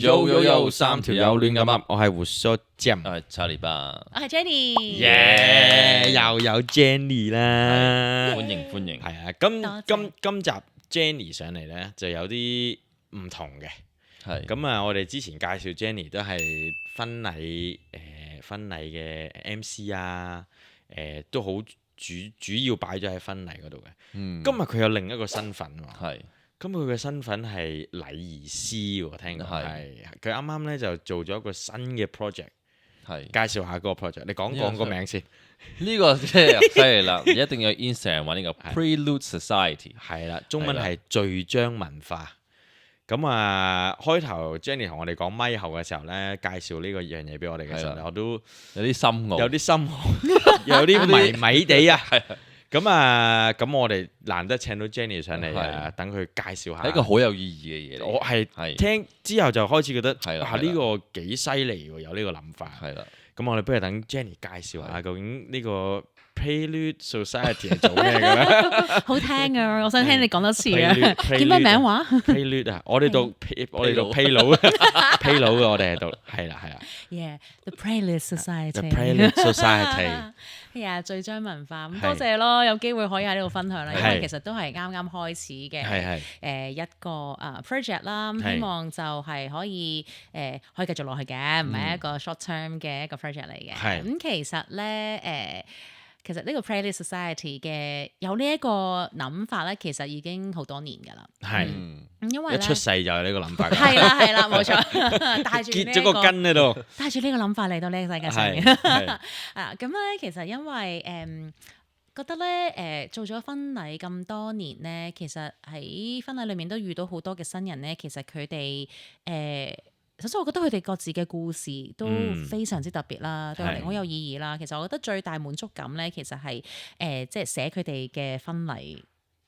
Yo，三條友亂咁噏，我係胡鬚尖，我係查理巴，我係 Jenny，耶，又有 Jenny 啦，歡迎，係啊，多謝今集 Jenny 上嚟咧就有啲唔同嘅，係咁啊，我哋之前介紹 Jenny 都係婚禮嘅 MC 啊，都好主要擺咗喺婚禮嗰度嘅，今日佢有另一個身份喎，係咁佢嘅身份係禮儀師喎，聽講係佢啱啱咧就做咗一個新嘅 project，係介紹下嗰個 project，你講個名先。呢個即係犀利啦，一定要 Instagram 揾呢個 Prelude Society，係啦，中文係序章文化。咁啊，開頭 Jenny 同我哋講咪後嘅時候咧，介紹呢個樣嘢俾我哋嘅時候，我都有啲深奧，有啲心寒，有啲迷迷地啊。咁我哋難得請到 Jenny 上嚟啊，等佢介紹下。係一個好有意義嘅嘢嚟。我係聽之後就開始覺得，哇！呢個幾犀利喎，有呢個諗法。係啦，咁我哋不如等 Jenny 介紹下究竟呢個 Prelude Society 係做咩嘅咧？好聽啊！我想聽你講多次啊！叫咩名話 ？Prelude 啊，我哋讀 Prelude 嘅，我哋係讀係啦。Yeah，the Prelude Society。The Prelude Society。係啊，序章文化咁多謝咯，有機會可以喺呢度分享啦。因為其實都係啱啱開始嘅一個project 啦。咁希望就係可以可以繼續落去嘅，唔係一個 short term 嘅一個 project 嚟嘅。咁其實咧其實呢個 Prelude Society 嘅有呢一個諗法咧，其實已經好多年㗎啦。係，因為一出世就有呢個諗法。係啦，冇錯，帶住結咗個根喺度，帶住呢個諗法嚟到呢個世界上面。咁咧其實因為覺得咧做咗婚禮咁多年咧，其實喺婚禮裏面都遇到好多嘅新人咧，其實佢哋首先我覺得佢哋各自嘅故事都非常之特別啦，對我嚟講好有意義啦。其實我覺得最大滿足感咧，其實係即係寫佢哋嘅婚禮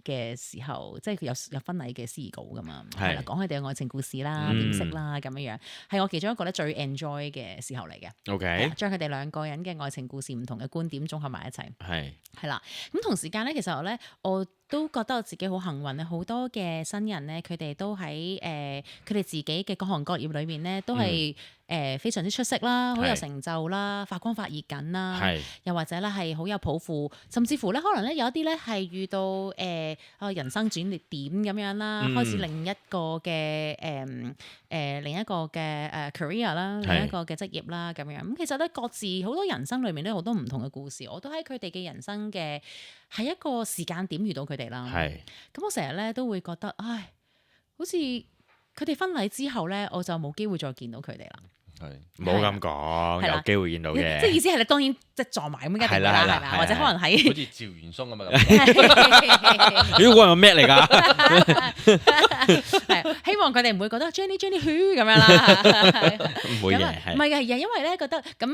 嘅時候，即係佢有婚禮嘅司儀稿噶嘛，係啦，講佢哋嘅愛情故事啦、點識啦咁樣樣，係我其中一個咧最 enjoy 嘅時候嚟嘅。OK，將佢哋兩個人嘅愛情故事唔同嘅觀點綜合埋一齊，係啦。咁同時間咧，其實我都覺得我自己好幸運咧，好多嘅新人咧，佢哋都喺佢哋自己嘅各行各業裏面咧，都係非常之出色啦，好有成就啦，發光發熱緊啦，又或者咧係好有抱負，甚至乎咧可能咧有一啲咧係遇到人生轉捩點咁樣啦，開始另一個嘅career 啦，另一個嘅職業啦咁樣。咁其實咧各自好多人生裏面都有好多唔同嘅故事，我都喺佢哋嘅人生嘅係一個時間點遇到佢哋啦。咁我成日咧都會覺得，唉，好似佢哋婚禮之後咧，我就冇機會再見到佢哋啦。唔好咁講，有機會見到嘅。即係意思係你當然即係撞埋咁一定㗎啦，係咪？或者可能喺好似趙元松咁啊！呢個係咩嚟㗎？係希望佢哋唔會覺得 Jenny 咁樣啦。唔會嘅，唔係嘅，因為咧覺得咁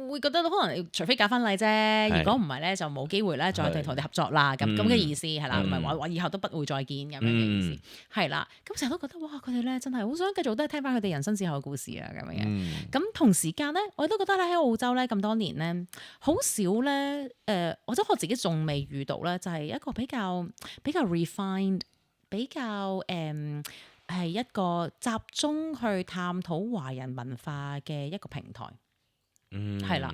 會覺得可能除非搞婚禮啫，如果唔係咧就冇機會咧再同佢哋合作啦。咁嘅意思係啦，唔係話以後都不會再見咁樣嘅意思係啦。咁成日都覺得哇，佢哋咧真係好想繼續都係聽翻佢哋人生之後嘅故事啊咁樣。咁同時間咧，我都覺得咧喺澳洲咧咁多年咧，好少咧或者我自己仲未遇到咧，就係一個比較 refined， 比較係一個集中去探討華人文化嘅一個平台，係啦。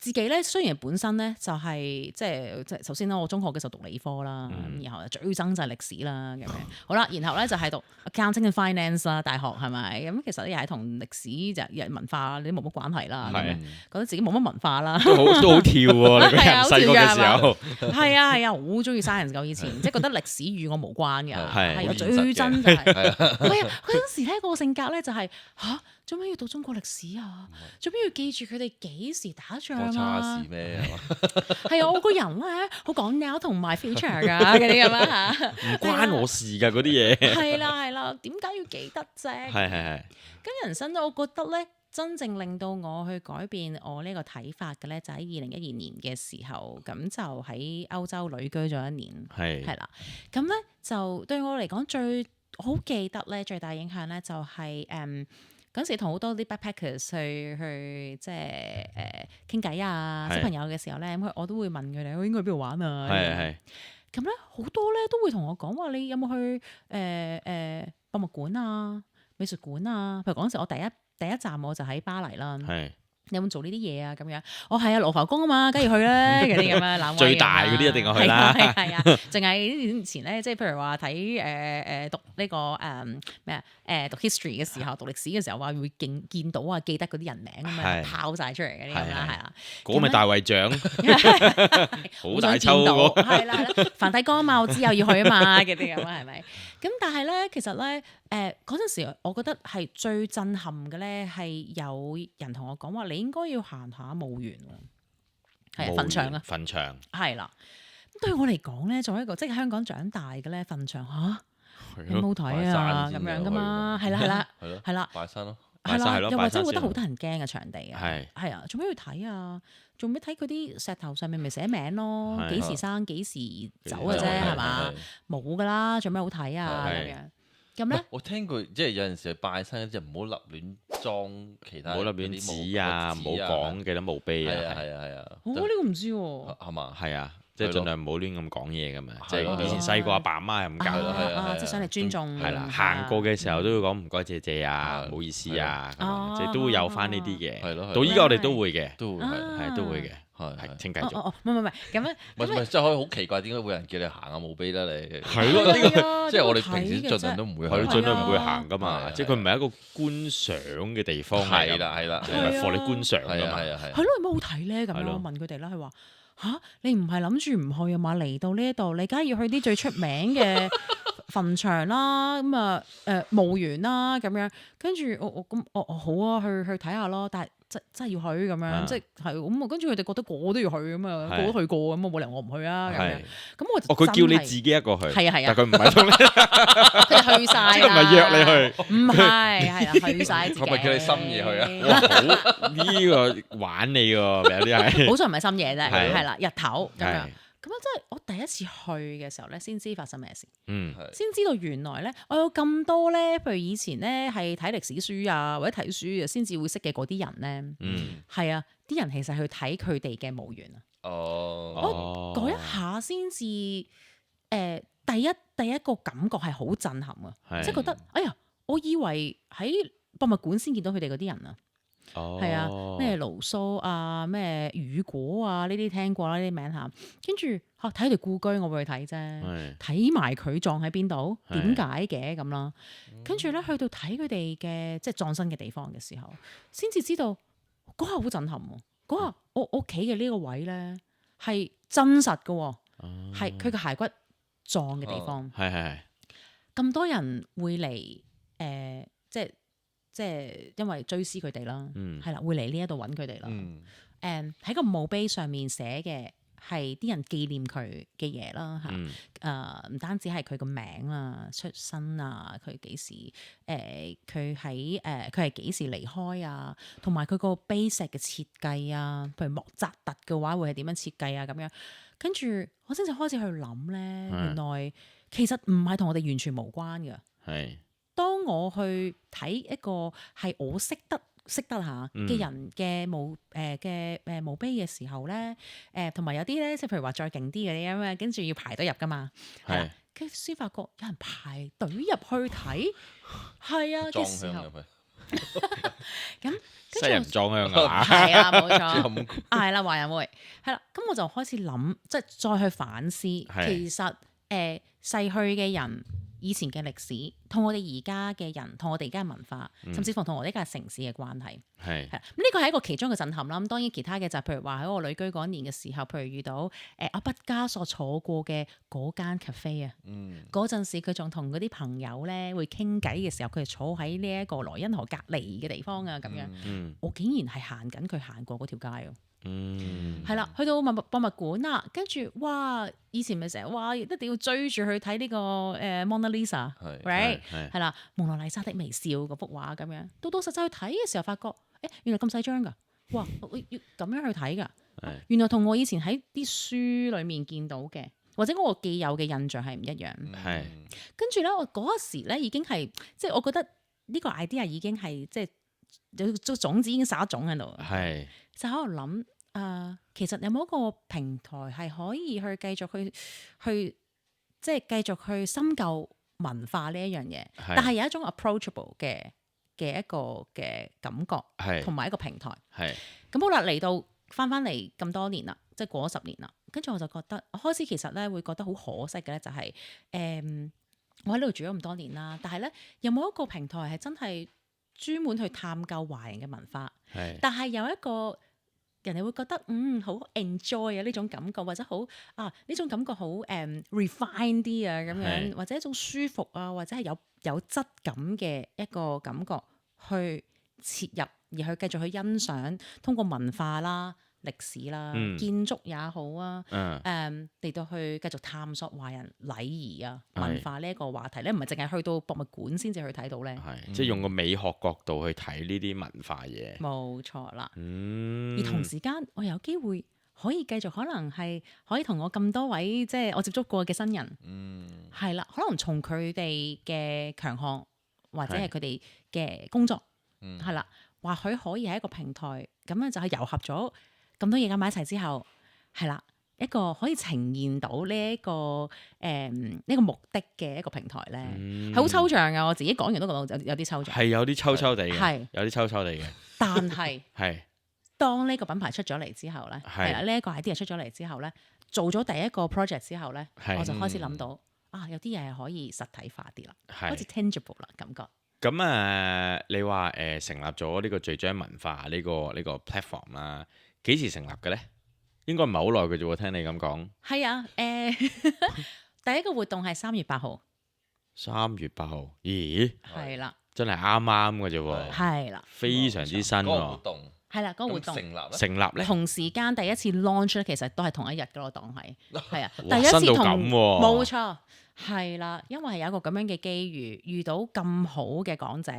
自己咧雖然本身咧就係即係首先咧，我中學嘅時候讀理科啦，然後最憎就係歷史啦咁樣。好啦，然後咧就係讀 accounting and finance 啦，大學係咪？咁其實又係同歷史就文化你都冇乜關係啦，覺得自己冇乜文化啦，都好跳喎！你個人細個嘅時候，係啊，好中意 science 㗎以前，即係覺得歷史與我無關㗎，係最憎就係係啊！嗰陣時咧個性格咧就係做咩要讀中國歷史啊？做咩要記住佢哋幾時打仗啊？差事咩？係啊，我個人咧好講 now 同埋 future 㗎嗰啲咁樣嚇，唔關我事㗎嗰啲嘢。係啦，點解要記得啫？係。咁人生咧，我覺得咧，真正令到我去改變我呢個睇法嘅咧，就喺2012年嘅時候，咁就喺歐洲旅居咗一年。係啦，咁咧就對我嚟講最好記得咧，最大影響咧就係嗰時同好多啲 backpackers 去即係傾偈啊，小朋友嘅時候咧，咁我都會問佢哋，我應該去邊度玩啊？咁咧好多咧都會同我講話，你有冇去博物館啊、美術館啊，譬如嗰陣時我第一站我就喺巴黎啦。係你有冇做呢啲嘢啊？咁樣，我係啊，羅浮宮啊嘛，梗係要去啦，嗰啲咁樣冷威最大嗰啲一定要去啦。係啊，淨係呢年前咧，即係譬如話睇讀呢個咩啊讀 history 嘅時候，讀歷史嘅時候話會見到啊，記得嗰啲人名咁樣拋晒出嚟嗰啲咁啦，係啦。嗰個咪大衛像，好大抽喎。係啦，梵蒂岡嘛，我知又要去啊嘛，嗰啲咁啊，係咪？咁但係咧，其實咧，嗰陣時，我覺得係最震撼嘅咧，係有人同我講話，你應該要行下墓園喎，係墳場啊，墳場係啦。咁對我嚟講咧，作為一個即係香港長大嘅咧，墳場嚇你冇睇啊咁樣噶嘛，係啦，係啦，拜山咯，係啦，又或者覺得好得人驚嘅場地啊，係啊，做咩要睇啊？做咩睇佢啲石頭上面咪寫名咯？幾時生幾時走嘅啫，係嘛？冇噶啦，做咩好睇啊？咁樣咁咧，我聽過即係有陣時去拜山嗰啲唔好立亂裝其他，唔好立亂指啊，唔好講幾多墓碑啊，係啊，我呢個唔知喎，係嘛？係啊。即係盡量唔好亂咁講嘢㗎嘛，即係以前細個阿爸阿媽係咁教咯，即係想嚟尊重。係啦，行過嘅時候都要講唔該謝謝啊，唔好意思啊，即係都會有翻呢啲嘅。係咯，到依家我哋都會嘅，都會係都會嘅，係請繼續。唔係咁樣，唔係真係可以好奇怪，點解會有人叫你行下墓碑咧？你係咯，呢個即係我哋平時盡量都唔會去，盡量唔會行㗎嘛。即係佢唔係一個觀賞嘅地方，係啦，係放你觀賞㗎嘛。係咯，有乜好睇咧？咁樣我問佢哋啦，佢話。你唔係諗住唔去啊嘛？嚟到呢一度，你梗係要去啲最出名嘅墳場啦，咁啊墓園啦咁樣。跟住我好啊，去睇下咯。但係真係要去咁樣，即係咁啊。跟住佢哋覺得個個都要去咁啊，個個都去過咁啊，冇理由我唔去啊咁樣。咁我佢叫你自己一個去，係啊，但佢唔係同你，佢哋去晒，即係唔係約你去，唔係啊，去晒自己。佢咪叫你深夜去啊？好呢個玩你喎，有啲係。好在唔係深夜啫，係啦，日頭咁樣。咁樣真係我第一次去嘅時候咧，先知發生咩事。先知道原來咧，我有咁多咧，譬如以前咧係睇歷史書啊，或者睇書啊，先至會識嘅嗰啲人咧。係啊，啲人其實去睇佢哋嘅墓園啊。我嗰一下先至第一個感覺係好震撼啊！即係覺得哎呀，我以為喺博物館先見到佢哋嗰啲人啊。係啊，咩盧梭啊，咩雨果啊，呢啲聽過啦，呢啲名嚇。跟住睇佢哋故居，我會去睇啫，睇埋佢葬喺邊度，點解嘅咁啦。跟住咧去到睇佢哋嘅即係葬身嘅地方嘅時候，先至知道嗰下好震撼喎。嗰下我屋企嘅呢個位咧係真實嘅，係佢嘅骸骨葬嘅地方。係咁多人會嚟即係因為追思佢哋啦，係啦，會嚟呢一度揾佢哋啦。喺個墓碑上面寫嘅係啲人紀念佢嘅嘢啦嚇。唔單止係佢個名啊、出身啊、佢幾時佢係幾時離開啊，同埋佢個碑石嘅設計啊，譬如莫扎特嘅話會係點樣設計啊咁樣。跟住我先至開始去諗咧，原來其實唔係同我哋完全無關嘅。係。當我去睇一個係我識得下嘅人嘅墓碑嘅時候咧，同埋有啲咧，即係譬如話再勁啲嘅啲咁啊，跟住要排隊入噶嘛，係，跟住先發覺有人排隊入去睇，係啊嘅時候，咁西人裝香啊，係啊冇錯，係啦華人會係啦，咁我就開始諗，即係再去反思，其實逝去嘅人。以前嘅歷史同我哋而家嘅人，同我哋而家嘅文化，甚至乎同我哋而家嘅城市嘅關係，係咁呢個係一個其中嘅震撼啦。咁當然其他嘅就係譬如話喺我旅居嗰年嘅時候，譬如遇到阿畢加索坐過嘅嗰間 cafe 啊，嗰陣時佢仲同嗰啲朋友咧會傾偈嘅時候，佢係坐喺呢一個萊茵河隔離嘅地方啊，咁樣，我竟然係行緊佢行過嗰條街喎。係啦，去到博物館啦，跟住哇，以前咪成日哇一定要追住去睇呢個Mona Lisa，right 係啦，蒙娜麗莎的微笑嗰幅畫咁樣，到實際去睇嘅時候，發覺原來咁細張㗎，哇要咁樣去睇㗎，原來同我以前喺啲書裡面見到嘅，或者我既有嘅印象係唔一樣。係跟住咧，我嗰時咧已經係即係我覺得呢個 idea 已經係即係有種子已經撒種喺度，係就喺度諗。其實有冇一個平台係可以去繼續去即係繼續去深究文化呢一樣嘢，係但係有一種 approachable 嘅一個嘅感覺，係同埋一個平台。係咁好啦，嚟到翻嚟咁多年啦，即係過咗10年啦，跟住我就覺得，我開始其實咧會覺得好可惜嘅咧，就係我喺呢度住咗咁多年啦，但係咧有冇一個平台係真係專門去探究華人嘅文化？係但係有一個人哋會覺得好 enjoy 啊呢種感覺，或者好呢種感覺好refine 啲啊咁樣，係或者一種舒服啊，或者係有質感嘅一個感覺去切入，而去繼續去欣賞，通過文化啦、歷史啦、建築也好啊，嚟到去繼續探索華人禮儀啊、文化呢一個話題咧，唔係淨係去到博物館先至去睇到咧，即係用個美學角度去睇呢啲文化嘢。冇錯啦。而而同時間，我有機會可以繼續，可能係可以同我咁多位即係我接觸過嘅新人，係啦，可能從佢哋嘅強項或者係佢哋嘅工作，係啦，或許可以係一個平台，咁樣就係糅合咗咁多嘢加埋一齊之後，係啦，一個可以呈現到呢一個呢個目的嘅一個平台咧，係好抽象㗎。我自己講完都覺得有啲抽象，係有啲抽抽地嘅，係有啲抽抽地嘅，但係係當呢個品牌出咗嚟之後咧，係啦，呢一個 idea 出咗嚟之後咧，做咗第一個 project 之後咧，我就開始諗到有啲嘢係可以實體化啲啦，好似 tangible 啦感覺。咁你話成立咗呢個最章文化呢個 platform 啦，幾時成立嘅咧？應該唔係好耐嘅啫喎，聽你咁講。係啊，第一個活動係3月8號。3月8號，咦？係啦，真係啱啱嘅啫喎。係啦，非常之新喎。係啦，嗰個活動成立咧，同時間第一次 launch 咧，其實都係同一日嘅咯，當係啊，哇第一次新到同咁喎冇錯，係啦，因為係有一個咁樣嘅機遇，遇到咁好嘅講者，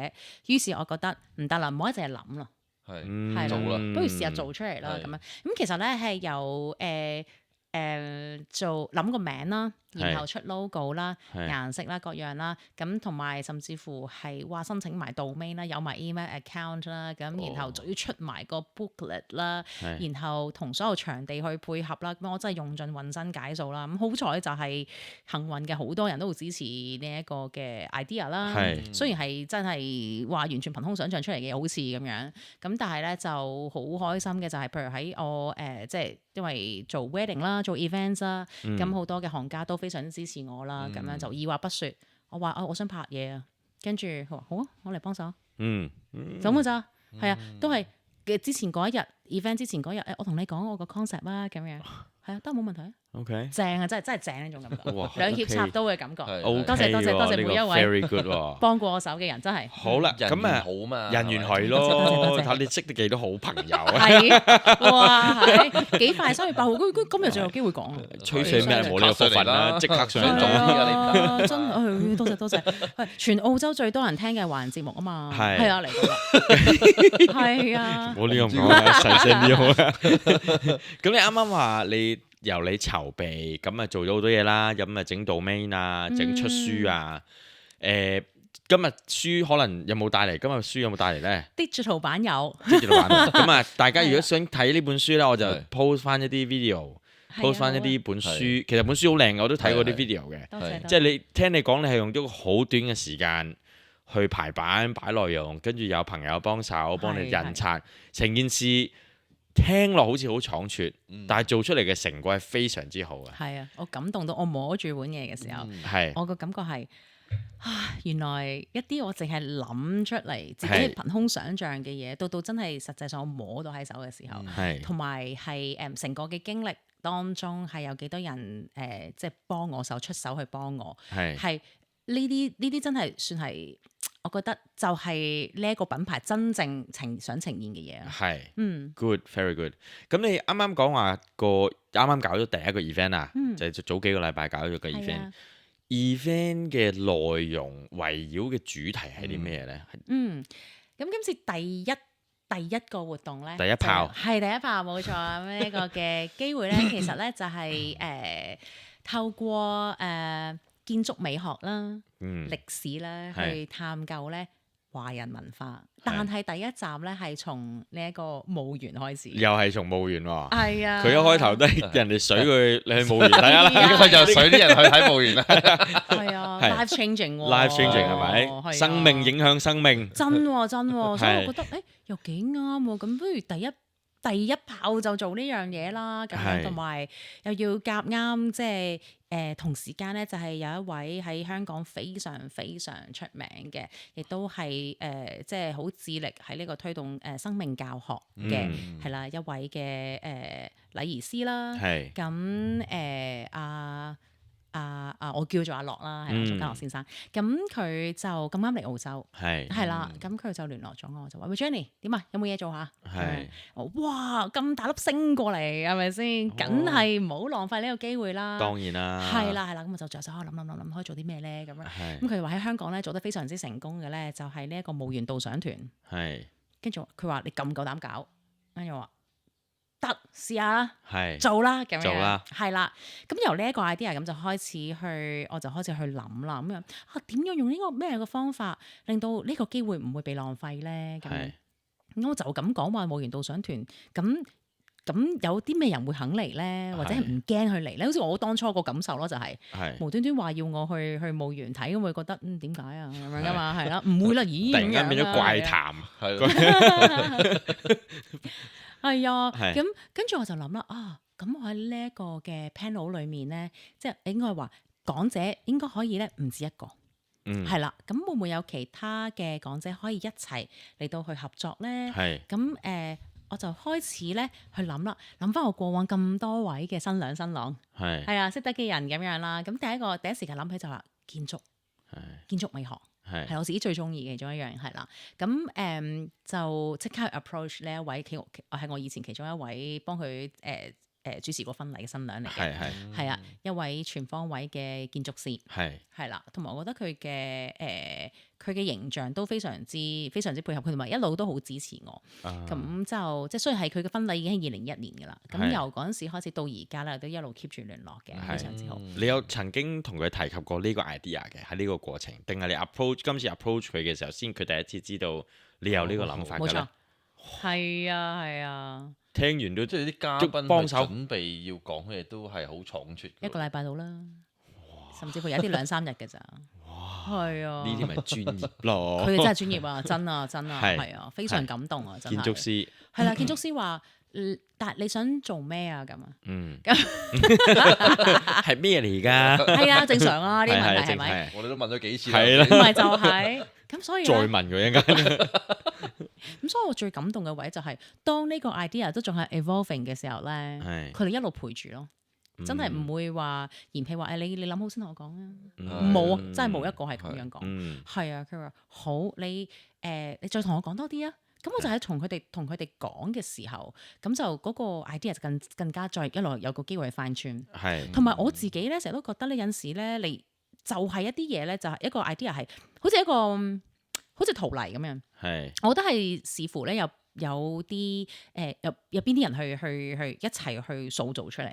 於是我覺得唔得啦，唔好一直係諗啦，係做啦，不如試下做出嚟啦咁樣。咁其實咧係由做諗個名啦，然後出 logo 啦、顏色啦、各樣啦，咁同埋甚至乎係申請埋 domain 啦，有埋 email account 啦，咁然後仲要出埋個 booklet 啦，然後同所有場地去配合啦，咁我真係用盡渾身解數啦。咁好彩就係幸運嘅，好多人都會支持呢一個嘅 idea 啦。雖然係真係話完全憑空想像出嚟嘅好似咁樣，咁但係咧就好開心嘅就係，譬如喺我即係因為做 wedding 啦。做 events 啦，咁好多嘅行家都非常支持我啦，咁樣就二話不說，我話我想拍嘢啊，跟住佢話好啊，我嚟幫手，咁嘅咋，係啊，都係嘅之前嗰一日 event 之前嗰日，我同你講我個 concept 啦，咁樣係啊，都冇問題。OK，正啊，真係正呢種感覺，兩肋插刀嘅感覺。多謝每一位幫過我手嘅人，真係好啦。咁好嘛，人緣係咯，睇你識得幾多好朋友啊？係哇，係幾快3月8號，今日就有機會講。吹水咩？冇呢個福分啦，即刻上嚟做。真係多謝，係全澳洲最多人聽嘅華人節目啊嘛，係啊嚟到啦，係啊。冇呢個講啊，細聲啲好啦。咁你啱啱話你由你籌備咁啊做咗好多嘢啦，咁啊整 domain 啊，整出書啊，今日書可能有冇帶嚟？今日書有冇帶嚟咧？digital 版有。digital 版咁啊，大家如果想睇呢本書咧，我就 post 翻一啲 video，post 翻一啲本書。其實本書好靚嘅，我都睇過啲 video 嘅。即係你聽你講，你係用咗好短嘅時間去排版擺內容，跟住有朋友幫手幫你印刷，成件事聽落好似好倉促，但係做出嚟嘅成果係非常之好嘅。係啊，我感動到我摸住碗嘢嘅時候，我個感覺係原來一啲我淨係諗出嚟自己憑空想像嘅嘢，到真係實際上我摸到喺手嘅時候，同埋係成個嘅經歷當中係有幾多人即係幫我手出手去幫我，係呢啲真係算係。我覺得就係呢一個品牌真正想呈現嘅嘢啊！係，good，very good。咁你啱啱講話啱啱搞咗第一個 event 啊，就係早幾個禮拜搞咗個 event。event 嘅內容圍繞嘅主題係啲咩咧？咁今次第一個活動咧，第一炮冇錯。呢個嘅機會咧，其實咧就係透過建築美學啦、歷史啦，去探究咧華人文化，但係第一集咧係從呢一個墓園開始，又係從墓園喎。係啊，佢一開頭都係人哋水佢，你去墓園睇下啦。佢就水啲人去睇墓園啦。係啊係，life changing 喎 life changing 係咪？係啊生命影響生命。真喎真喎，所以係我覺得又幾啱喎，咁不如第一炮就做呢樣嘢啦，咁樣係同埋又要夾啱，即係同時間咧就係有一位喺香港非常非常出名嘅，亦都係即係好致力喺呢個推動生命教學嘅係啦一位嘅禮儀師啦，係咁我叫做阿樂啦，係啦，宋家樂先生。咁佢就咁啱嚟澳洲，係啦，咁佢就聯絡咗我，就話喂 Jenny 點啊？有冇嘢做下？係我哇咁大粒星過嚟係咪先？梗係唔好浪費呢個機會啦。當然啦。係啦，咁我就再諗可以做啲咩咧咁樣。係咁佢哋話喺香港咧做得非常之成功嘅咧，就係呢一個墓園導賞團。係跟住佢話你夠唔夠膽搞？跟住我話得試下啦。係做啦咁樣，做啦係啦。咁由呢一個 idea 咁就開始去，我就開始去諗啦。咁樣點樣用呢個咩嘅方法，令到呢個機會唔會被浪費咧？咁樣咁我就咁講話墓園導賞團，咁有啲咩人會肯嚟咧？或者係唔驚去嚟咧？好似我當初個感受咯，就係無端端話要我去墓園睇，咁會覺得點解啊咁樣噶嘛？係啦，唔會啦，咦？突然間變咗怪談，係啊，咁跟住我就諗啦，咁我喺呢一個嘅 panel 裏面咧，即係應該話講者應該可以咧唔止一個，係啦，咁會唔會有其他嘅講者可以一齊嚟到去合作咧？係咁我就開始咧去諗啦，諗翻我過往咁多位嘅新娘新郎，係啊，識得嘅人咁樣啦，咁第一時間諗起就話建築美學。係我自己最中意嘅其中一樣係啦，咁就即刻 approach 呢一位，係我以前其中一位幫佢主持過婚禮嘅新娘嚟嘅，係啊，一位全方位嘅建築師，係啦，同埋我覺得佢嘅形象都非常之配合佢，同埋一路都好支持我，咁就即係雖然係佢嘅婚禮已經係2021年㗎啦，咁由嗰陣時開始到而家咧都一路 keep 住聯絡嘅，非常之好。你有曾經同佢提及過呢個 idea 嘅喺呢個過程，定係你今次 approach 佢嘅時候先佢第一次知道你有呢個諗法㗎咧？冇錯，係啊。聽完都即係啲嘉賓幫手準備要講嘅嘢都係好倉促，一個禮拜到啦，甚至乎有啲2-3日嘅咋。係啊，呢啲咪專業咯。佢哋真係專業啊，真啊，係啊，非常感動啊，真係。建築師係啦，建築師話，但係你想做咩啊？咁啊，係咩嚟㗎？係啊，正常啊，呢啲問題係咪？我哋都問咗幾次係啦，唔係就係咁，所以再問佢一間。咁所以我最感動嘅位就係當呢個 idea 都仲係 evolving 嘅時候咧，佢哋一路陪住咯，真係唔會話嫌棄話你諗好先同我講啊，冇啊，真係冇一個係咁樣講，係啊，佢話好你再同我講多啲啊，咁我就係同佢哋講嘅時候，咁就嗰個 idea 就更加再一路有個機會去翻轉，同埋我自己咧成日都覺得呢，有陣時咧你就係一啲嘢咧就係一個 idea 係好似陶泥咁樣，我覺得係視乎咧有啲有邊啲人去一齊去塑造出嚟，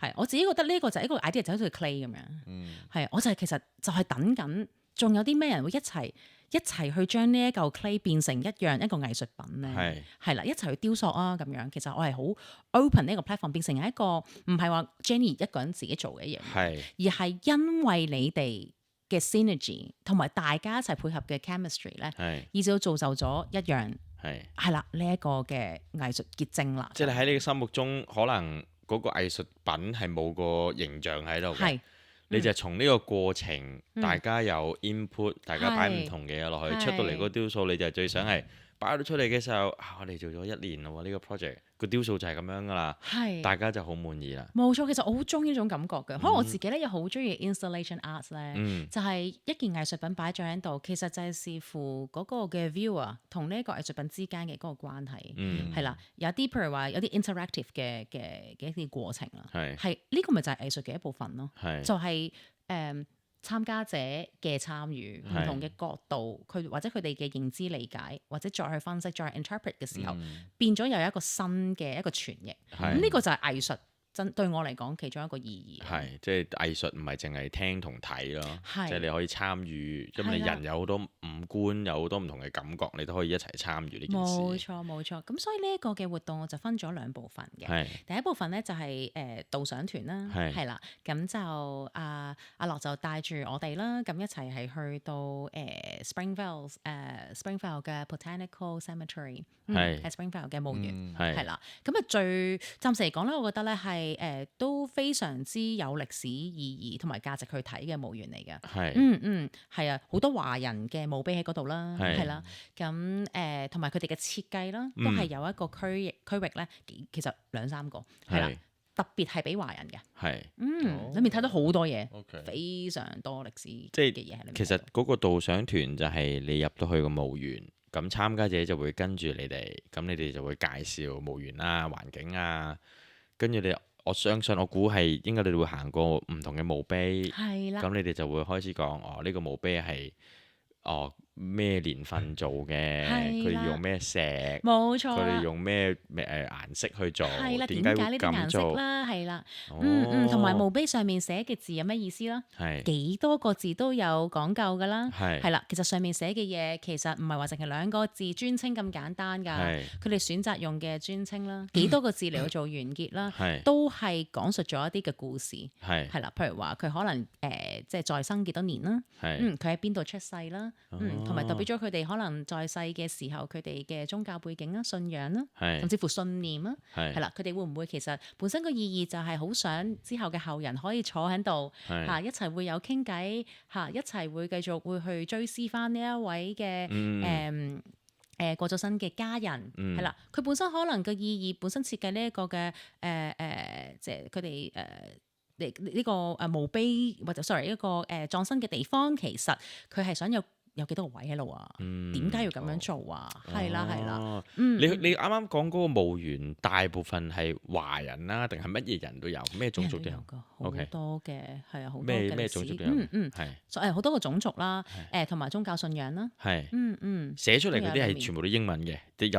係我自己覺得呢個就係一個 idea 就好似 clay 咁樣，係我就係其實就係等緊，仲有啲咩人會一齊去將呢一嚿 clay 變成一個藝術品咧，係啦，一齊去雕塑啊咁樣，其實我係好 open 呢個 platform 變成一個唔係話 Jenny 一個人自己做嘅嘢，而係因為你哋嘅 synergy 同埋大家一齊配合嘅 chemistry 咧，以至到造就咗一樣係啦呢一個嘅藝術結晶啦。即係喺你嘅心目中，可能嗰個藝術品係冇個形象喺度嘅，你就從呢個過程，大家有 input，大家擺唔同嘅嘢落去，出到嚟嗰個雕塑，你就最想係擺到出嚟嘅時候，我哋做咗1年咯喎，呢個 project 個雕塑就係咁樣噶啦，大家就好滿意啦。冇錯，其實我好中意呢種感覺嘅，可能我自己咧又好中意 installation arts 咧，就係一件藝術品擺咗喺度，其實就係視乎嗰個嘅 viewer 同呢一個藝術品之間嘅嗰個關係，係啦，有啲譬如話有啲 interactive 嘅一啲過程啦，係呢個咪就係藝術嘅一部分咯，就係參加者嘅參與，唔同嘅角度，佢或者佢哋嘅認知理解，或者再去分析、再 interpret 嘅時候，變咗又有一個新嘅一個傳譯。咁呢個就係藝術對我嚟講其中一個意義。係，即係藝術唔係淨係聽同睇咯，係即係你可以參與，因為你係啦人有好多五官，有好多唔同嘅感覺，你都可以一齊參與呢件冇事。錯冇錯，咁所以呢一個嘅活動我就分咗兩部分嘅。係第一部分咧就係導賞團啦，係係啦，咁就阿樂就帶住我哋啦，咁一齊係去到Springvale 嘅 Botanical Cemetery，係喺 Springvale 嘅墓園，係係啦，咁啊暫時嚟講咧，我覺得咧係都非常之有歷史意義同埋價值去睇嘅墓園嚟嘅。係係啊，好多華人嘅墓碑喺嗰度啦，係係啦，咁同埋佢哋嘅設計啦，都係有一個區域咧，其實2-3個係啦，係特別係俾華人嘅，係，裏面睇到好多嘢， OK 非常多歷史即係嘅嘢喺裏面。其實嗰個導賞團就係你入到去個墓園，咁參加者就會跟住你哋，咁你哋就會介紹墓園啦、環境啊，跟住你我相信我估係應該你哋會行過唔同嘅墓碑，係啦，咁你哋就會開始講呢個墓碑係咩年份做嘅，係啦佢用咩石，佢冇錯啦哋用咩顏色去做，係啦，點解會解呢啲顏色咁做？啦？係啦，哦同埋墓碑上面寫嘅字有咩意思啦？係幾多個字都有講究噶啦，係係啦。其實上面寫嘅嘢其實唔係話淨係2個字專稱咁簡單㗎，係佢哋選擇用嘅專稱啦，幾多個字嚟去做完結啦，係都係講述咗一啲嘅故事，係係啦。譬如話佢可能即係在生幾多年啦，係佢喺邊度出世啦，同埋代表咗佢哋可能在世嘅時候佢哋嘅宗教背景啦、信仰啦，甚係至乎信念啦。係係啦，佢哋會唔會其實本身個意義就係好想之後嘅後人可以坐喺度係一齊會有傾偈一齊會繼續會去追思翻呢一位嘅過咗身嘅家人係啦，佢本身可能嘅意義本身設計呢一個嘅即係佢哋呢個墓碑或者 sorry 一個葬身嘅地方，其實佢係想有幾多個位喺度啊？點解要咁樣做啊？係啦係啦。哦你啱啱講嗰個墓園，大部分係華人啦，定係乜嘢人都有？咩種族都有？㗎，好 OK 多嘅係啊，好多咩嘅歷史種族都有？係好多個種族啦，同埋宗教信仰啦，係嗯，寫出嚟嗰啲都有裏面係全部都英文嘅，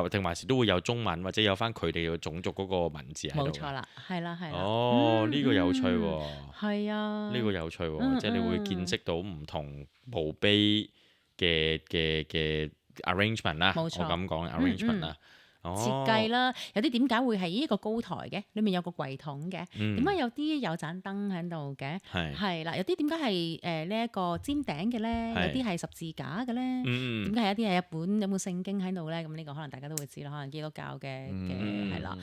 定還是都會有中文或者有翻佢哋嘅種族嗰個文字喺度？冇錯啦，係啦係啦。哦，呢個有趣嗯喎，係啊，呢個有趣喎，即係你會見識到唔同墓碑嘅 arrangement 啦，我冇錯咁講 arrangement 啦，設計啦，有啲點解會係呢個高台嘅？裡面有個櫃桶嘅，嗯點解有啲有盞燈喺度嘅？係係啦，有啲點解係呢一個尖頂嘅咧？係有啲係十字架嘅咧？嗯點解有一啲係有本聖經喺度咧？咁呢個可能大家都會知啦，可能基督教嘅係啦，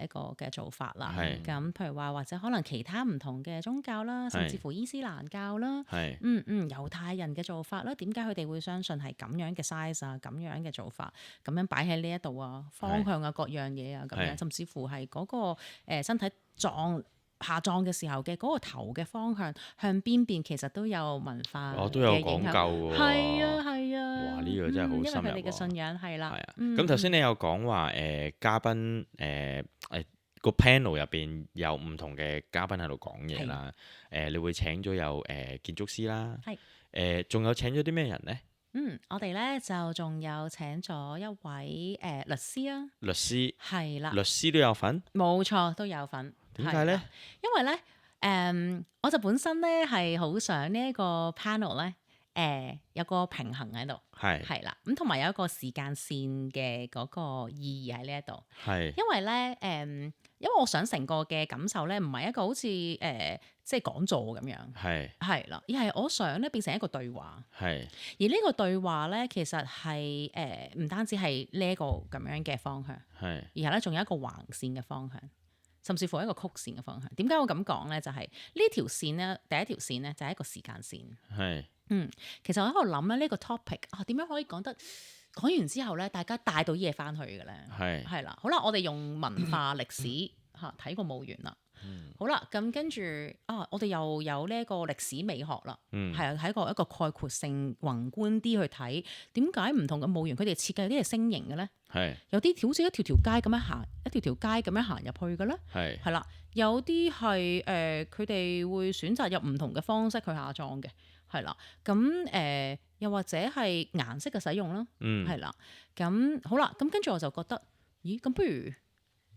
一個嘅做法啦。係咁譬如話或者可能其他唔同嘅宗教啦，甚至乎伊斯蘭教啦。係猶太人嘅做法啦，點解佢哋會相信係咁樣嘅 size 啊，咁樣嘅做法，咁樣擺喺呢一度啊，方向啊，各樣嘢啊，咁樣，係甚至乎係嗰個身體下葬嘅時候嘅嗰個頭嘅方向向邊邊，其實都有文化我都有嘅影響講究喎，係啊係啊，哇呢個真係好因為深入喎佢哋嘅信仰係啦，係啊，咁頭先你有講話嘉賓個 panel 入邊有唔同嘅嘉賓喺度講嘢啦，你會請咗有建築師啦，係仲有請咗啲咩人呢？我哋咧就仲有請咗一位律師啊，律師，係啦，律師都有份，冇錯都有份。點解咧？因為咧，我就本身咧係好想呢一個 panel 咧，有個平衡喺度，係啦，咁同埋有一個時間線嘅嗰個意義喺呢一度，係因為咧，因為我想成個嘅感受咧，唔係一個好似即係講座咁樣，係啦，而係我想咧變成一個對話，係而呢個對話咧其實係唔單止係呢一個咁樣嘅方向，係而係咧仲有一個橫線嘅方向。甚至乎一個曲線嘅方向。點解我咁講咧？就係呢條線咧，第一條線咧就係一個時間線。係其實我喺度諗咧，呢個 topic 點樣可以講完之後咧，大家帶到嘢翻去嘅咧？係啦，好啦，我哋用文化歷史睇個墓園啦。好啦，咁跟住我哋又有呢一個歷史美學啦，係啊，喺一個概括性宏觀啲去睇，點解唔同嘅墓園佢哋設計有啲係星形嘅咧？有啲好似一條條街咁樣行，一條條街咁樣行入去嘅咧，係啦，有啲係佢哋會選擇有唔同嘅方式去下葬嘅，係啦，咁又或者係顏色嘅使用啦，係啦，咁好啦，咁跟住我就覺得，咦，咁不如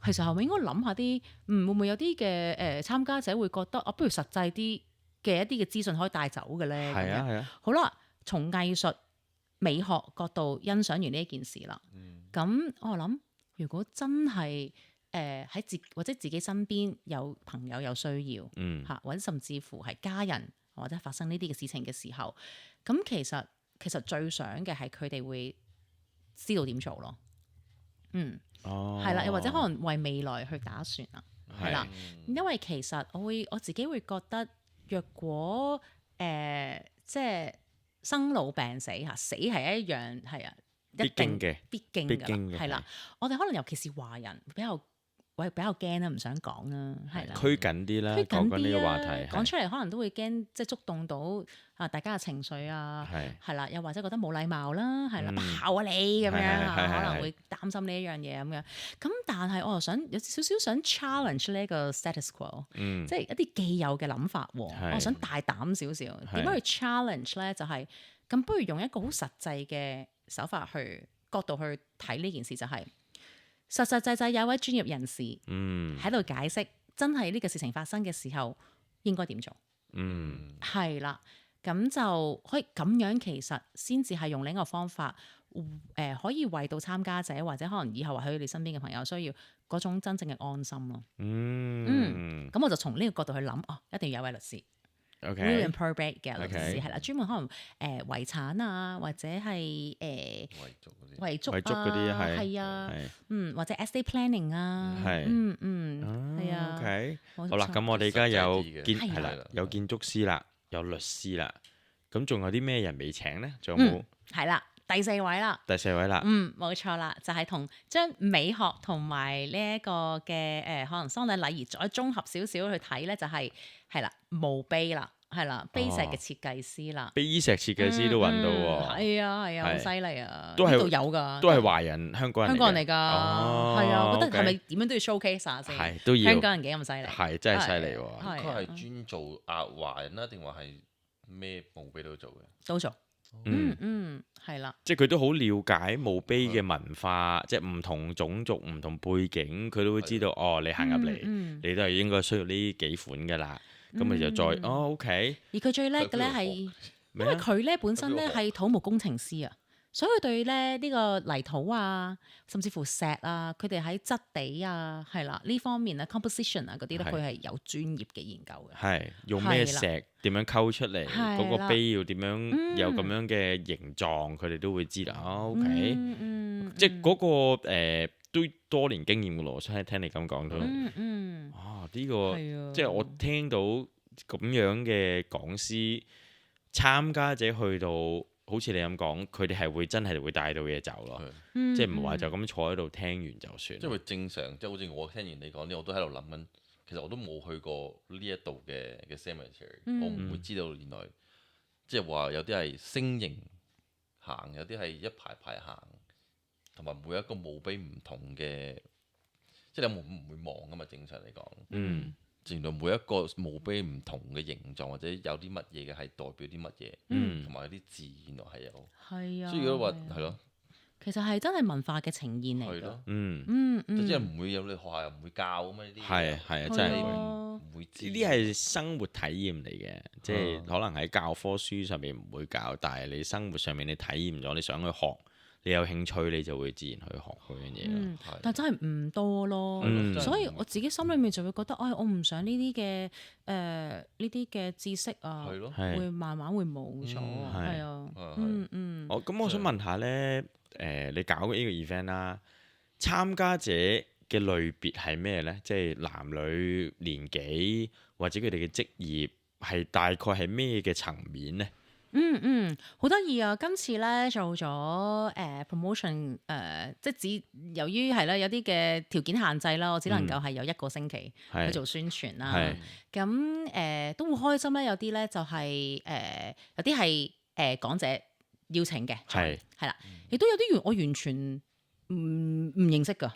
其實係咪應該諗下啲會唔會有啲嘅參加者會覺得不如實際啲嘅一啲嘅資訊可以帶走嘅咧？係啊係啊，好啦，從藝術美學角度欣賞完呢一件事啦，咁我諗如果真係喺或者自己身邊有朋友有需要嚇，或者甚至乎係家人或者發生呢啲嘅事情嘅時候，咁其實最想嘅係佢哋會知道點做咯。係啦，又或者可能為未來去打算啊，係啦，因為其實我自己會覺得，若果即係生老病死嚇，死係一樣係啊，一定必經㗎，係啦。我哋可能尤其是華人比較驚啦，唔想講啦，係啦，拘謹啲啦，講緊呢個話題，講出嚟可能都會驚，即係觸動到大家嘅情緒啊，係啦，又或者覺得冇禮貌啦，係啦，不孝啊你咁樣可能會擔心呢一樣嘢咁樣。咁但係我又想有少少想 challenge 呢個 status quo，即係一啲既有嘅諗法喎，我想大膽少少。點樣去 challenge 咧？就係咁，不如用一個好實際嘅手法角度去睇呢件事，就係。實際有一位專業人士喺度解釋，真係呢個事情發生嘅時候應該點做？係啦，咁就可以咁樣，其實先至係用另一個方法，可以為到參加者或者可能以後或許你身邊嘅朋友需要嗰種真正嘅安心咯。咁我就從呢個角度去諗，一定要有位律師。Will and probate 嘅律師係啦，專門可能遺產啊，或者係遺囑嗰啲係啊，或者 estate planning 啊，係啊。好啦，咁我哋而家有有建築師啦，有律師啦，咁仲有啲咩人未請咧？仲有冇？係啦，第四位啦，冇錯啦，就係將美學同埋呢一個嘅可能喪禮禮儀再綜合少少去睇咧，就係啦，墓碑啦。係啦，碑石嘅設計師啦，碑石設計師都揾到喎，係啊，好犀利啊，都係有㗎，都係華人香港人嚟㗎，係啊，我覺得係咪點樣都要 showcase 下先？係都要，香港人幾咁犀利，係真係犀利喎。佢係專做華人啦，定話係咩墓碑都做嘅？都做，係啦，即係佢都好了解墓碑嘅文化，即係唔同種族、唔同背景，佢都會知道你行入嚟，你都係應該需要呢幾款㗎啦。咁咪就再OK。而佢最叻嘅咧係，因為佢咧本身咧係土木工程師啊，所以佢對咧呢個泥土啊，甚至乎石啊，佢哋喺質地啊，係啦呢方面啊 composition 啊嗰啲咧，佢係有專業嘅研究嘅。係用咩石點樣溝出嚟，嗰個碑要點樣有咁樣嘅形狀，佢哋都會知道。OK，即係嗰個都多年經驗嘅咯，所以聽你咁講都，呢個即係我聽到咁樣嘅講師參加者去到，好似你咁講，佢哋係會真係會帶到嘢走咯，即係唔係話就咁坐喺度聽完就算。即係正常，即係好似我聽完你講呢，我都喺度諗緊，其實我都冇去過呢一度嘅 cemetery，我唔會知道原來即係話有啲係星形行，有啲係一排排行。同埋每一個墓碑唔同嘅，即係你唔會望噶嘛？正常嚟講，原來每一個墓碑唔同嘅形狀，或者有啲乜嘢嘅係代表啲乜嘢，同埋有啲字原來係有。係啊，所以如果話係咯，其實係真係文化嘅呈現嚟㗎。即係唔會有你學校又唔會教咁嘛呢啲。係啊，真係唔會知。呢啲係生活體驗嚟嘅，即係可能喺教科書上面唔會教，但係你生活上面你體驗咗，你想去學。你有興趣，你就會自然去學嗰樣嘢。但真係唔多咯，所以我自己心裏面就會覺得，我唔想呢啲嘅知識啊，會慢慢會冇咗。係啊，咁我想問下咧，你搞呢個 event 啦，參加者嘅類別係咩咧？即係男女年紀或者佢哋嘅職業係大概係咩嘅層面咧？好得意啊！今次咧做咗promotion，即係由於係啦，有啲嘅條件限制啦，我只能夠係有1個星期去做宣傳啦。咁都會開心咧，有啲咧就係有啲係講者邀請嘅，係啦，亦都有啲我完全唔認識㗎，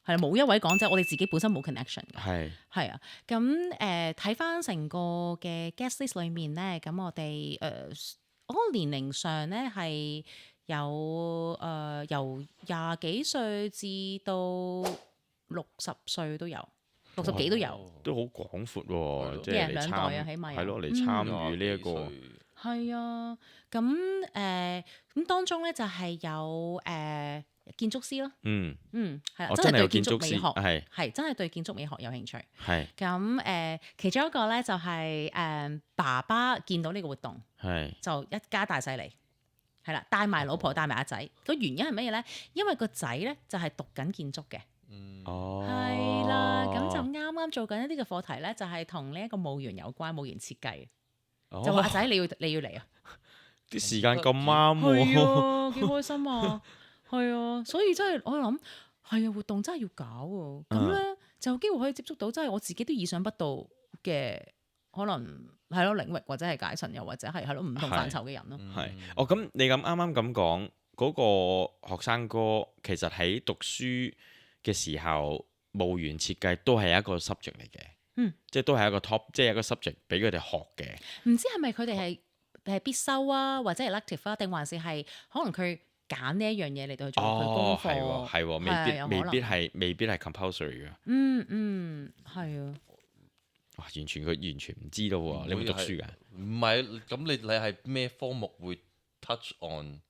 係冇一位講者，我哋自己本身冇 connection 嘅，係啊。咁睇翻成個嘅 guest list 裏面咧，咁我哋我年齡上咧係由20幾歲至到60歲都有，60幾都有。都好廣闊係咯喎，即係嚟兩代啊起碼有係咯嚟參與呢一個。係啊，咁當中咧就係有建築師咯，係啦，真係對建築美學係真係對建築美學有興趣。係咁其中一個咧就係爸爸見到呢個活動，就一家大細嚟，係啦，帶埋老婆帶埋阿仔。個原因係乜嘢咧？因為個仔咧就係讀緊建築嘅，係啦，咁就啱啱做緊一啲嘅課題咧，就係同呢一個墓園有關，墓園設計。就話阿仔你要嚟啊！啲時間咁啱喎，啊，幾開心啊！係啊，所以真係我諗係啊，活動真係要搞喎。咁咧就有機會可以接觸到真係我自己都意想不到嘅可能係咯領域或者係階層，又或者係咯唔同範疇嘅人咯。係咁你咁啱啱咁講嗰個學生哥，其實喺讀書嘅時候，墓園設計都係一個 subject 嚟嘅。即係都係一個 top， 即係一個 subject 俾佢哋學嘅。唔知係咪佢哋係必修啊，或者係 elective 啊，定還是係可能佢揀呢一樣嘢嚟到去做佢功課？係未必係 compulsory 嘅。係啊。哇！完全唔知道喎，你有冇讀書㗎？唔係，咁你係咩科目會 touch on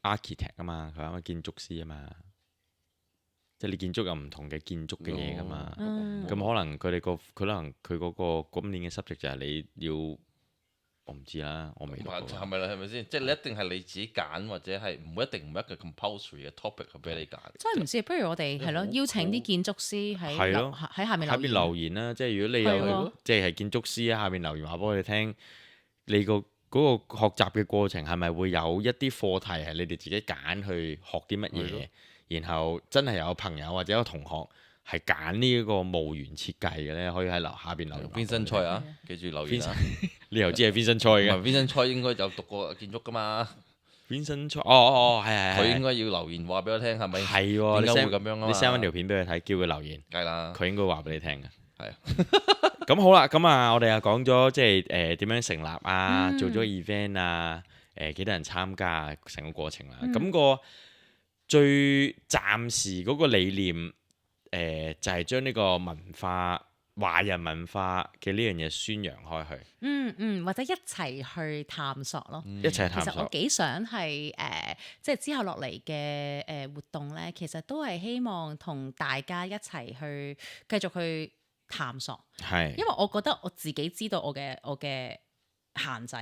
architect 啊嘛？佢啱啱建築師啊嘛。即係你建築有唔同嘅建築嘅嘢㗎嘛，咁可能佢嗰個今年嘅 subject 就係你要，我唔知啦，我未讀過。係咪先？即係你一定係你自己揀，或者係唔一定唔係一個 compulsory 嘅 topic 去俾你揀。真係唔知，不如我哋係咯邀請啲建築師喺下面留言啦。即係如果你有即係建築師喺下面留言話俾我哋聽，你嗰個學習嘅過程係咪會有一啲課題係你哋自己揀去學啲乜嘢？然後真係有朋友或者有同學係揀呢一個墓園設計嘅咧，可以喺下邊留言。Vincent Choi啊，記住留言啊！你又知係 Vincent Choi 嘅？Vincent Choi 應該有讀過建築噶嘛 ？Vincent Choi，係。佢應該要留言話俾我聽，係咪？係喎，點解會咁樣啊？你 send 翻條片俾佢睇，叫佢留言。係啦，佢應該話俾你聽嘅。係啊。咁好啦，咁啊，我哋又講咗即係點樣成立啊，做咗 event 啊，幾多人參加啊，成個過程啦。咁個最暫時嗰個理念，就係將呢個華人文化嘅呢樣嘢宣揚開去。或者一齊去探索咯。一齊探索。其實我幾想係即係之後落嚟嘅活動咧，其實都係希望同大家一齊去繼續去探索。係。因為我覺得我自己知道我嘅限制，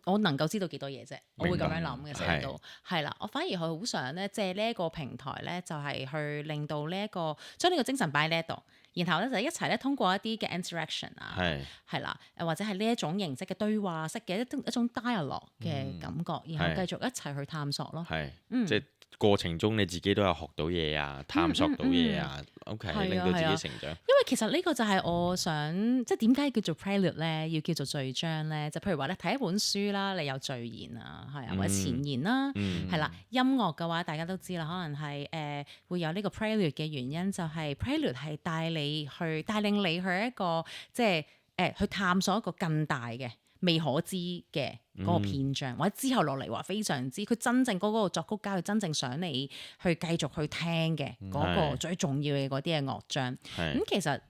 我能夠知道幾多嘢啫，我會咁樣諗嘅成日都係啦。我反而係好想咧借呢一個平台咧，就係去令到呢一個將呢個精神擺喺呢一度，然後咧就一齊咧通過一啲嘅 interaction 啊，係啦，或者係呢一種形式嘅對話式嘅一種 dialogue 嘅感覺，然後繼續一齊去探索咯。即係過程中你自己都有學到嘢啊，探索到嘢啊，OK，令到自己成長。因為其實呢個就係我想即係點解叫做 prelude 咧，要叫做序章咧？就譬如話咧睇一本書啦，你有序言啊，係啊，或者前言啦，係啦。音樂嘅話，大家都知啦，可能係會有呢個 prelude 嘅原因，就係 prelude 係帶領你去一個即係去探索一個更大嘅未可知嘅嗰個篇章，或者之後落嚟話非常之佢真正嗰個作曲家，佢真正想你去繼續去聽嘅嗰個最重要嘅嗰啲嘅樂章。咁其實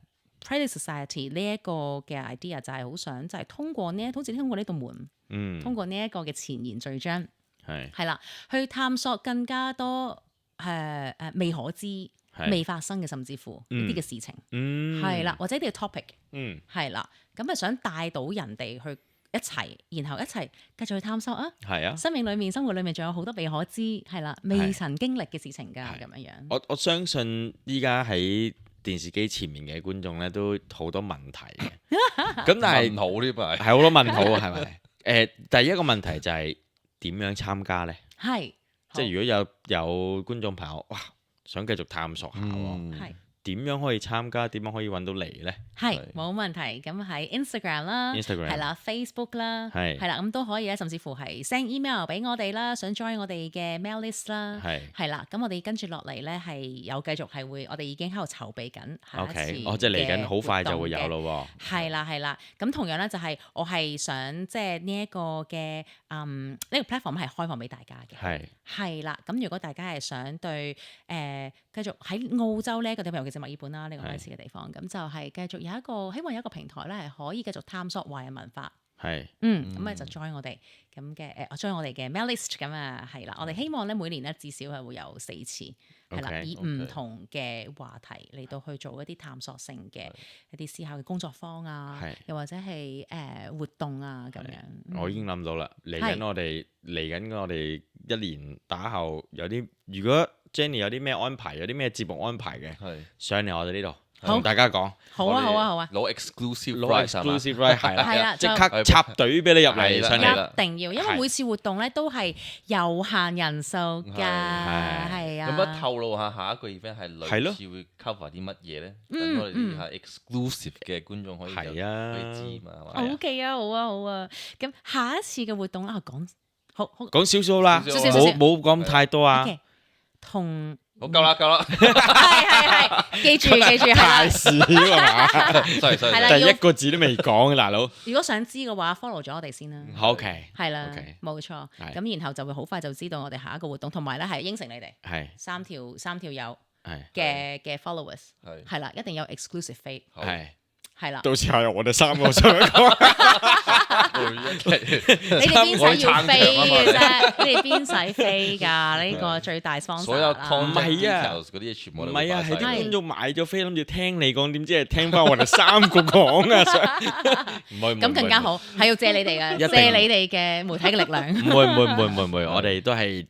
Prelude Society 呢一個嘅 idea 就係好想就係通過好似通過呢道門，通過呢一個嘅前言序章，係啦，去探索更加多未可知、未發生嘅，甚至乎呢啲嘅事情，係啦，或者呢個 topic，係啦，咁啊想帶到人哋去一齊，然後一齊繼續去探索啊！係啊，生活裏面仲有好多未可知，係啦，未曾經歷嘅事情㗎，咁樣樣。我相信依家喺電視機前面嘅觀眾咧，都好多問題嘅。咁但係問號呢排係好多問號啊，係咪？第一個問題就係點樣參加咧？係，即係如果有觀眾朋友哇，想繼續探索下喎。點樣可以參加？點樣可以揾到你呢？係冇問題。咁喺 Instagram 啦，係啦 Facebook 啦，係啦，咁都可以咧。甚至乎係 send email 俾我哋啦，想 join 我哋嘅 mail list 啦，係啦。咁我哋跟住落嚟咧係有繼續係會，我哋已經喺度籌備緊下一次即係嚟緊好快就會有咯喎。係啦。咁同樣咧就係我係想即係呢一個嘅呢個 platform 係開放俾大家嘅。係啦。咁如果大家係想對繼續喺澳洲呢一個地方，尤其是墨爾本啦，呢個開始嘅地方，咁就係繼續有一個希望有一個平台咧，係可以繼續探索華人文化。係，咁咧就 join 我哋咁嘅join 我哋嘅 mail list 咁啊，係啦，我哋希望咧每年咧至少係會有4次，係啦，以唔同嘅話題嚟到去做一啲探索性嘅一啲思考嘅工作坊啊，又或者係活動啊咁樣。我已經諗到啦，嚟緊我哋1年打後有啲，如果 Jenny 有啲咩安排，有啲咩節目安排嘅，上嚟我哋呢度。同大家講，好啊，攞 exclusive right 係啦，即係刻插隊俾你入嚟上嚟啦，一定要，因為每次活動咧都係有限人數㗎，係啊。咁樣透露下下一個 event 係類似會 cover 啲乜嘢咧？等我哋啲係 exclusive 嘅觀眾可以知嘛，係嘛？OK 啊，好啊。咁下一次嘅活動啦，講少少啦，冇講太多啊。同好夠啦，係，記住，太少啊嘛，係啦，第一個字都未講，大佬。如果想知嘅話 ，follow 咗我哋先啦。OK，係啦，冇錯。咁然後就會好快就知道我哋下一個活動，同埋咧係應承你哋，係三條友嘅 followers，係啦，一定有 exclusive 飛，係啦。到時候我哋3個上講。你哋邊使要飛嘅啫？你哋邊使飛㗎？呢個最大方式。所有唔係啊，嗰啲嘢全部唔係啊，係啲觀眾買咗飛，諗住聽你講，點知係聽翻我哋3個講啊！唔係咁更加好，係要借你哋嘅，借你哋嘅媒體嘅力量。唔會，我哋都係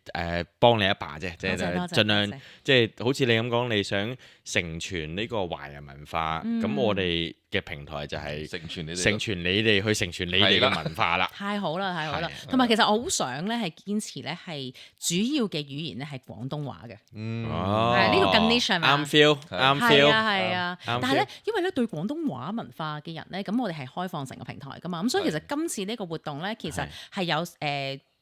幫你一把啫，即係盡量即係好似你咁講，你想承傳呢個華人文化，咁我哋嘅平台就係承傳你哋去承傳你哋嘅文化啦。太好啦！同埋其實我好想咧係堅持咧係主要嘅語言咧係廣東話嘅。呢個更 niche 係嘛？啱 feel。係啊。但係咧，因為咧對廣東話文化嘅人咧，咁我哋係開放成個平台噶嘛，咁所以其實今次呢個活動咧，其實係有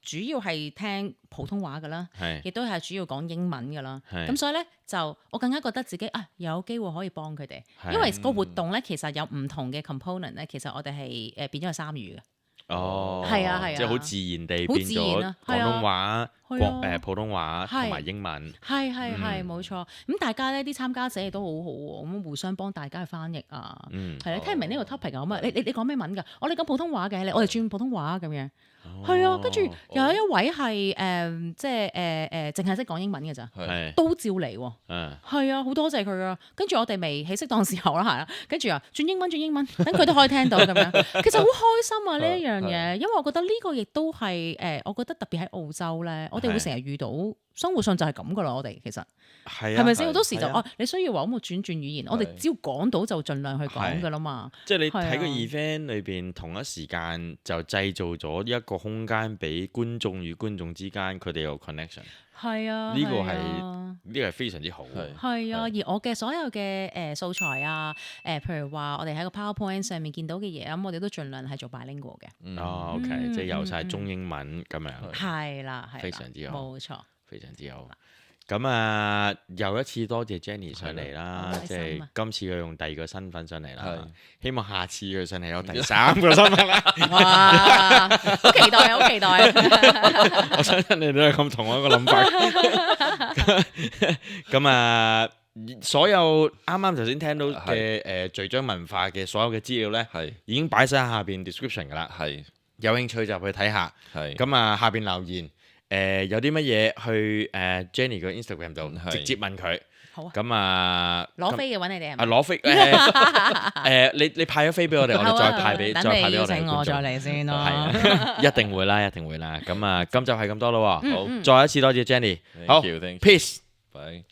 主要係聽普通話噶啦，亦都係主要講英文噶啦。咁所以咧就我更加覺得自己有機會可以幫佢哋，因為個活動咧其實有唔同嘅 component 咧，其實我哋係變咗係3語嘅。哦，係啊，即係好自然地變咗廣東話、普通話同埋英文。係冇錯。咁大家咧啲參加者亦都好好喎，咁互相幫大家去翻譯啊。係你聽唔明呢個 topic 啊？咁啊，你講咩文㗎？我哋講普通話嘅，我哋轉普通話咁樣。係啊，跟住有一位係即係淨係識講英文嘅咋，都照嚟喎。係啊，好多謝佢啊。跟住我哋未喺適當時候啦，係啦。跟住轉英文，等佢都可以聽到咁樣。其實好開心啊呢一樣嘢，因為我覺得呢個亦都係我覺得特別喺澳洲咧，我哋會成日遇到生活上就係咁噶啦。我哋其實係咪先好多時就你需要話咁轉語言，我哋只要講到就盡量去講噶啦嘛。即係你喺個 event 裏邊同一時間就製造咗一個空間俾觀眾與觀眾之間佢哋有 connection。係啊，呢個係非常之好。係啊，而我嘅所有嘅素材啊，譬如話我哋喺個 PowerPoint 上面見到嘅嘢，咁我哋都盡量係做 bilingual 嘅。OK，即係有晒中英文咁樣。係啦，非常之好，冇錯，非常之好。咁又一次多謝 Jenny 上嚟啦，即係今次佢用第2個身份上嚟啦，希望下次佢上嚟有第3個身份啦。哇，好期待，好期待！我相信你都係咁同我一個諗法。咁所有啱啱頭先聽到嘅序章文化嘅所有嘅資料咧，已經擺晒喺下邊 description 噶啦，有興趣就去睇下。咁下邊留言。有啲乜嘢去Jenny 嘅 Instagram 度直接問佢。好啊。咁攞飛嘅揾你哋係咪？攞飛你派咗飛俾我哋，我哋再派俾我哋。等你邀請我再嚟先咯。係，一定會啦，一定會啦。咁今集係咁多咯。好，再一次多謝 Jenny。好，Peace。Bye。